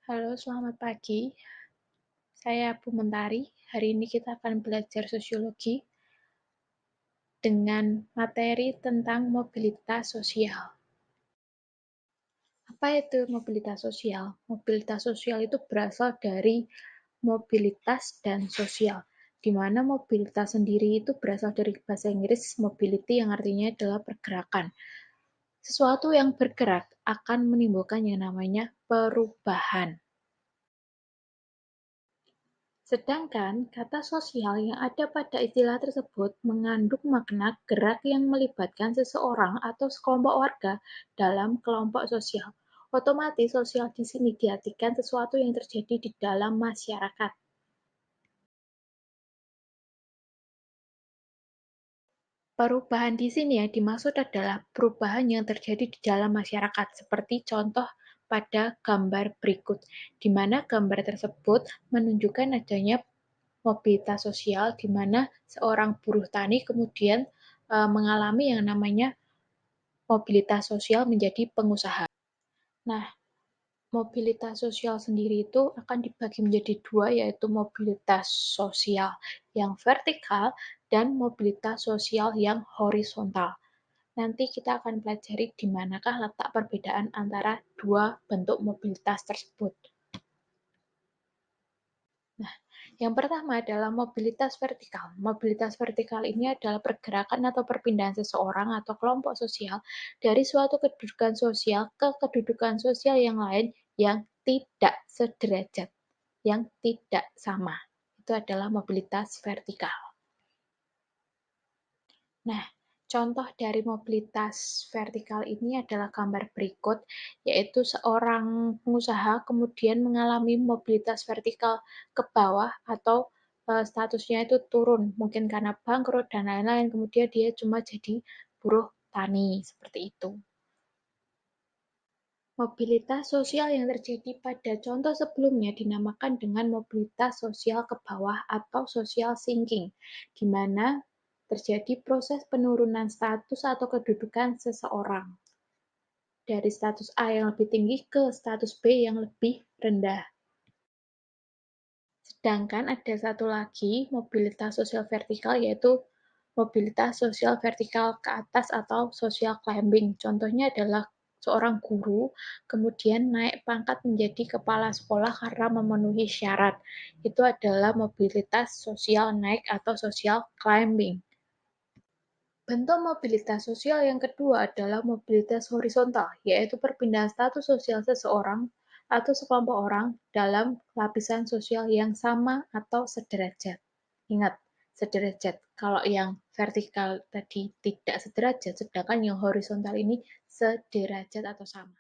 Halo, selamat pagi. Saya Bu Mentari. Hari ini kita akan belajar sosiologi dengan materi tentang mobilitas sosial. Apa itu mobilitas sosial? Mobilitas sosial itu berasal dari mobilitas dan sosial, di mana mobilitas sendiri itu berasal dari bahasa Inggris mobility yang artinya adalah pergerakan. Sesuatu yang bergerak akan menimbulkan yang namanya perubahan. Sedangkan kata sosial yang ada pada istilah tersebut mengandung makna gerak yang melibatkan seseorang atau sekelompok warga dalam kelompok sosial. Otomatis sosial di sini diartikan sesuatu yang terjadi di dalam masyarakat. Perubahan di sini yang dimaksud adalah perubahan yang terjadi di dalam masyarakat, seperti contoh pada gambar berikut, di mana gambar tersebut menunjukkan adanya mobilitas sosial di mana seorang buruh tani kemudian mengalami yang namanya mobilitas sosial menjadi pengusaha. Nah, mobilitas sosial sendiri itu akan dibagi menjadi dua, yaitu mobilitas sosial yang vertikal dan mobilitas sosial yang horizontal. Nanti kita akan pelajari di manakah letak perbedaan antara dua bentuk mobilitas tersebut. Nah, yang pertama adalah mobilitas vertikal. Mobilitas vertikal ini adalah pergerakan atau perpindahan seseorang atau kelompok sosial dari suatu kedudukan sosial ke kedudukan sosial yang lain yang tidak sederajat, yang tidak sama. Itu adalah mobilitas vertikal. Nah, contoh dari mobilitas vertikal ini adalah gambar berikut, yaitu seorang pengusaha kemudian mengalami mobilitas vertikal ke bawah atau statusnya itu turun, mungkin karena bangkrut dan lain-lain, kemudian dia cuma jadi buruh tani, seperti itu. Mobilitas sosial yang terjadi pada contoh sebelumnya dinamakan dengan mobilitas sosial ke bawah atau social sinking, di mana terjadi proses penurunan status atau kedudukan seseorang dari status A yang lebih tinggi ke status B yang lebih rendah. Sedangkan ada satu lagi mobilitas sosial vertikal, yaitu mobilitas sosial vertikal ke atas atau social climbing. Contohnya adalah seorang guru kemudian naik pangkat menjadi kepala sekolah karena memenuhi syarat. Itu adalah mobilitas sosial naik atau social climbing. Bentuk mobilitas sosial yang kedua adalah mobilitas horizontal, yaitu perpindahan status sosial seseorang atau sekelompok orang dalam lapisan sosial yang sama atau sederajat. Ingat, sederajat. Kalau yang vertikal tadi tidak sederajat, sedangkan yang horizontal ini sederajat atau sama.